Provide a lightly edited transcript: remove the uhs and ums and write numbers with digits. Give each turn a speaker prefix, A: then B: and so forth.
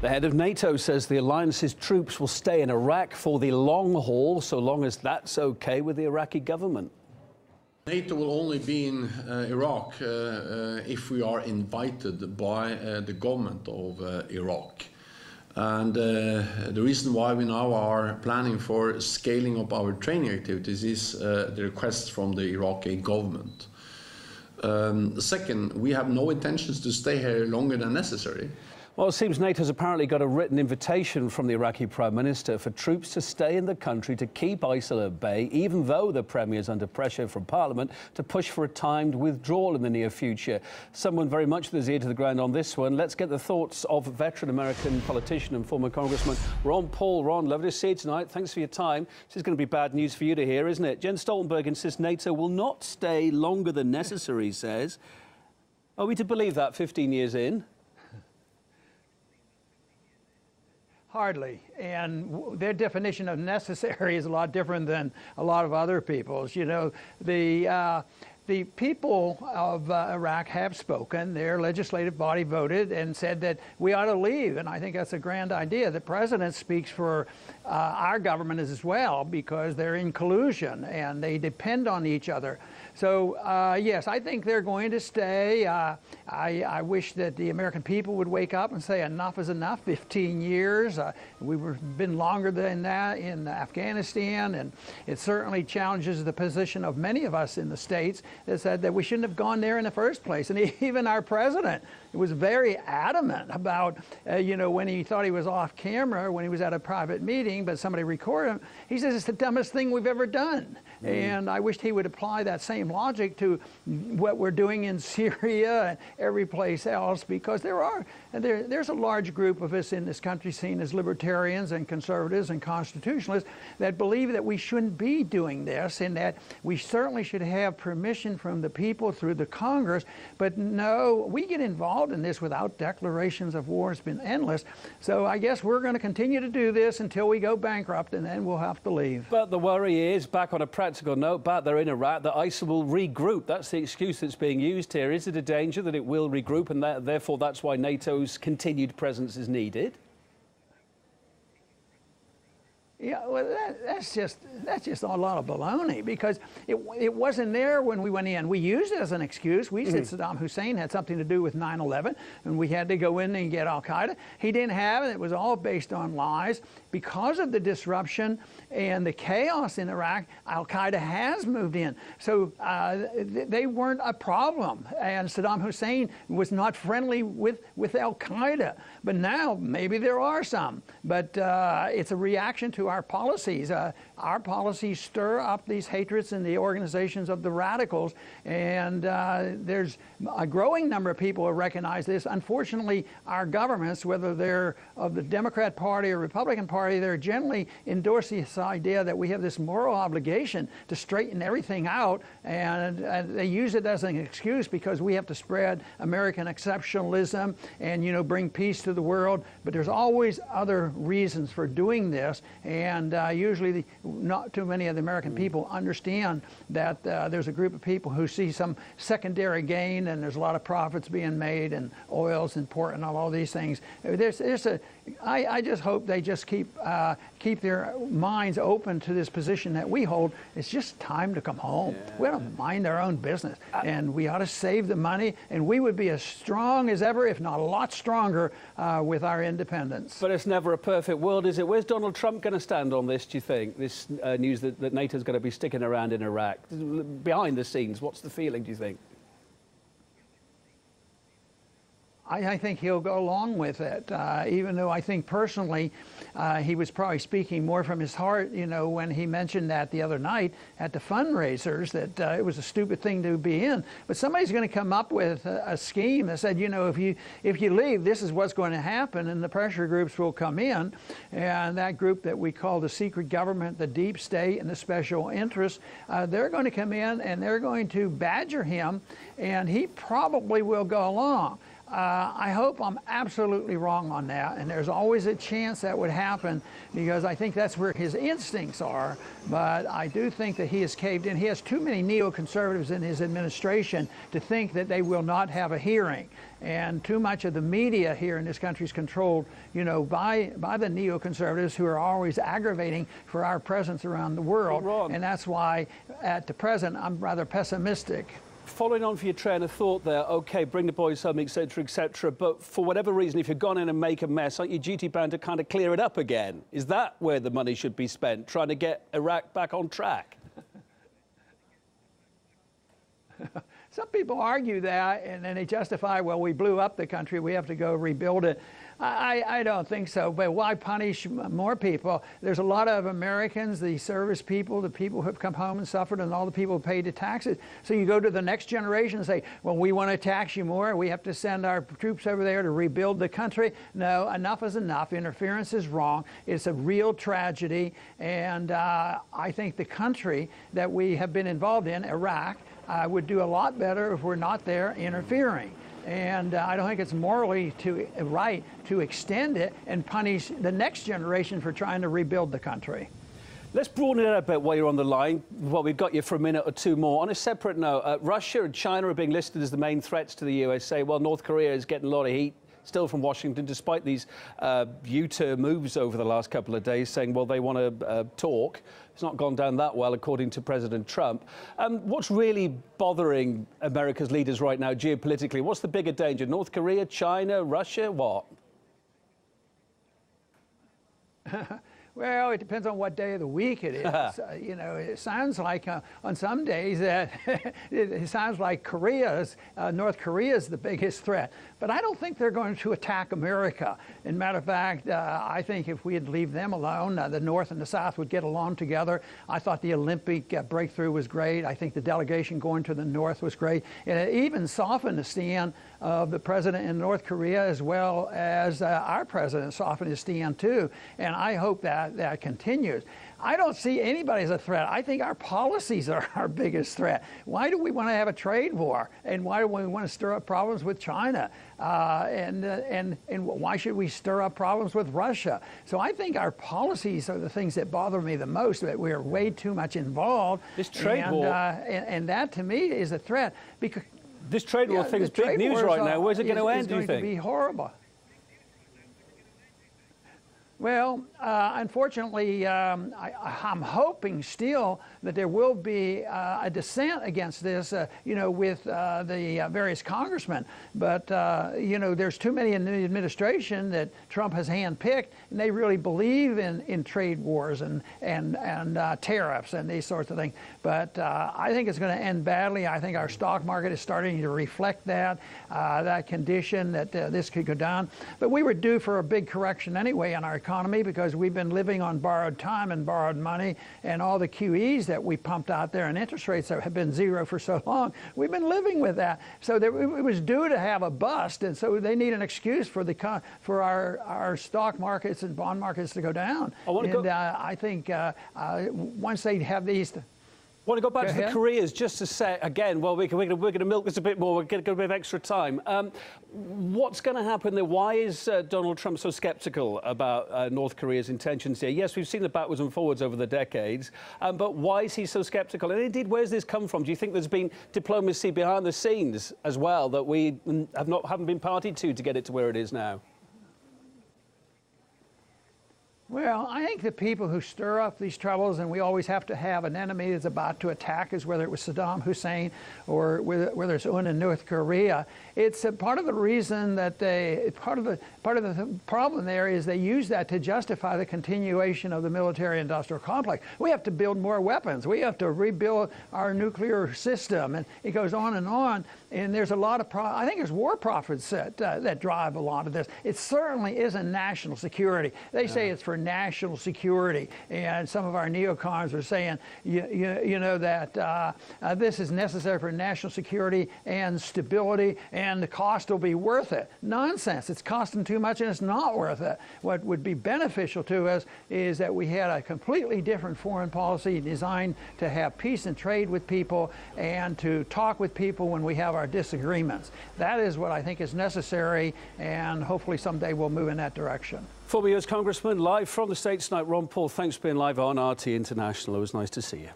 A: The head of NATO says the alliance's troops will stay in Iraq for the long haul, so long as that's okay with the Iraqi government.
B: NATO will only be in Iraq if we are invited by the government of Iraq. And the reason why we now are planning for scaling up our training activities is the request from the Iraqi government. Second, we have no intentions to stay here longer than necessary.
A: Well, it seems NATO's apparently got a written invitation from the Iraqi Prime Minister for troops to stay in the country to keep ISIL at bay, even though the Premier is under pressure from Parliament to push for a timed withdrawal in the near future. Someone very much with his ear to the ground on this one. Let's get the thoughts of veteran American politician and former Congressman Ron Paul. Ron, lovely to see you tonight. Thanks for your time. This is going to be bad news for you to hear, isn't it? Jens Stoltenberg insists NATO will not stay longer than necessary, he says. Are we to believe that 15 years in?
C: Hardly. And their definition of necessary is a lot different than a lot of other people's. You know, the people of Iraq have spoken. Their legislative body voted and said that we ought to leave. And I think that's a grand idea. The president speaks for our government as well, because they're in collusion and they depend on each other. So, yes, I think they're going to stay. I wish that the American people would wake up and say enough is enough. 15 years. We've been longer than that in Afghanistan, and it certainly challenges the position of many of us in the States that said that we shouldn't have gone there in the first place. And even our president was very adamant about, you know, when he thought he was off camera, when he was at a private meeting, but somebody recorded him, he says it's the dumbest thing we've ever done. And I wished he would apply that same logic to what we're doing in Syria and every place else, because there's a large group of us in this country seen as libertarians and conservatives and constitutionalists that believe that we shouldn't be doing this, and that we certainly should have permission from the people through the Congress. But no, we get involved in this without declarations of war. It's been endless. So I guess we're going to continue to do this until we go bankrupt, and then we'll have to leave.
A: But the worry is, back on a practical note, back there in Iraq, that ISIL will regroup. That's the excuse that's being used here. Is it a danger that it will regroup, and therefore that's why NATO's continued presence is needed?
C: Yeah, well, that's just a lot of baloney, because it wasn't there when we went in. We used it as an excuse. We said Saddam Hussein had something to do with 9/11, and we had to go in and get al-Qaeda. He didn't have it. It was all based on lies. Because of the disruption and the chaos in Iraq, al-Qaeda has moved in. So they weren't a problem, and Saddam Hussein was not friendly with al-Qaeda. But now maybe there are some. But it's a reaction to our policies. Our policies stir up these hatreds in the organizations of the radicals, and there's a growing number of people who recognize this. Unfortunately, our governments, whether they're of the Democrat Party or Republican Party, they're generally endorse this idea that we have this moral obligation to straighten everything out, and they use it as an excuse because we have to spread American exceptionalism and, you know, bring peace to the world. But there's always other reasons for doing this, and usually not too many of the American people understand that there's a group of people who see some secondary gain, and there's a lot of profits being made, and oil's important, and all these things. I just hope they just keep their minds open to this position that we hold. It's just time to come home. Yeah. We ought to mind our own business, and we ought to save the money, and we would be as strong as ever, if not a lot stronger, with our independence.
A: But it's never a perfect world, is it? Where's Donald Trump going to stand on this, do you think? This news that NATO's going to be sticking around in Iraq? Behind the scenes, what's the feeling, do you think?
C: I think he'll go along with it, even though I think personally he was probably speaking more from his heart, you know, when he mentioned that the other night at the fundraisers, that it was a stupid thing to be in. But somebody's going to come up with a scheme that said, you know, if you leave, this is what's going to happen, and the pressure groups will come in, and that group that we call the secret government, the deep state, and the special interests, they're going to come in and they're going to badger him, and he probably will go along. I hope I'm absolutely wrong on that, and there's always a chance that would happen because I think that's where his instincts are, but I do think that he has caved in. He has too many neoconservatives in his administration to think that they will not have a hearing, and too much of the media here in this country is controlled, you know, by the neoconservatives who are always aggravating for our presence around the world, and that's why at the present I'm rather pessimistic.
A: Following on for your train of thought there, okay, bring the boys home, etc., but for whatever reason, if you've gone in and make a mess, aren't you duty bound to kind of clear it up again? Is that where the money should be spent, trying to get Iraq back on track?
C: Some people argue that, and then they justify, well, we blew up the country, we have to go rebuild it. I don't think so, but why punish more people? There's a lot of Americans, the service people, the people who have come home and suffered, and all the people who paid the taxes. So you go to the next generation and say, well, we want to tax you more. We have to send our troops over there to rebuild the country. No, enough is enough. Interference is wrong. It's a real tragedy, and I think the country that we have been involved in, Iraq, would do a lot better if we're not there interfering. And I don't think it's morally right to extend it and punish the next generation for trying to rebuild the country.
A: Let's broaden it out a bit while you're on the line. Well, we've got you for a minute or two more. On a separate note, Russia and China are being listed as the main threats to the USA, while North Korea is getting a lot of heat still from Washington, despite these U-turn moves over the last couple of days, saying, well, they want to talk. It's not gone down that well, according to President Trump. What's really bothering America's leaders right now geopolitically? What's the bigger danger? North Korea, China, Russia, what?
C: Well, it depends on what day of the week it is. You know, it sounds like on some days that it sounds like North Korea is the biggest threat. But I don't think they're going to attack America. As a matter of fact, I think if we'd leave them alone, the North and the South would get along together. I thought the Olympic breakthrough was great. I think the delegation going to the North was great. And it even softened the stand of the president in North Korea, as well as our president softened his stand too. And I hope that continues. I don't see anybody as a threat. I think our policies are our biggest threat. Why do we want to have a trade war? And why do we want to stir up problems with China? And why should we stir up problems with Russia? So I think our policies are the things that bother me the most, that we are way too much involved.
A: This trade war.
C: And that to me is a threat. Because
A: this trade war thing is big news right now. Where's it going to end, do you think?
C: It's going to be horrible. Well, unfortunately, I'm hoping still that there will be a dissent against this, you know, with the various congressmen. But, you know, there's too many in the administration that Trump has handpicked, and they really believe in trade wars and tariffs and these sorts of things. But I think it's going to end badly. I think our stock market is starting to reflect that condition that this could go down. But we were due for a big correction anyway in our economy, because we've been living on borrowed time and borrowed money, and all the QEs that we pumped out there and interest rates that have been zero for so long, we've been living with that. So it was due to have a bust, and so they need an excuse for our stock markets and bond markets to go down. I think once they have these.
A: I want to go back to the Koreas just to say again. Well, we're going to milk this a bit more. We're going to get a bit of extra time. What's going to happen there? Why is Donald Trump so sceptical about North Korea's intentions here? Yes, we've seen the backwards and forwards over the decades, but why is he so sceptical? And indeed, where's this come from? Do you think there's been diplomacy behind the scenes as well that we haven't been party to get it to where it is now?
C: Well, I think the people who stir up these troubles, and we always have to have an enemy that's about to attack us, whether it was Saddam Hussein or whether it's UN in North Korea, it's a part of the reason that part of the problem there is they use that to justify the continuation of the military-industrial complex. We have to build more weapons. We have to rebuild our nuclear system, and it goes on. And there's a lot of I think there's war profits that drive a lot of this. It certainly isn't national security. They say it's for national security. And some of our neocons are saying, you know, that this is necessary for national security and stability, and the cost will be worth it. Nonsense. It's costing too much and it's not worth it. What would be beneficial to us is that we had a completely different foreign policy designed to have peace and trade with people and to talk with people when we have our disagreements. That is what I think is necessary, and hopefully someday we'll move in that direction.
A: Former US Congressman, live from the States tonight. Ron Paul, thanks for being live on RT International. It was nice to see you.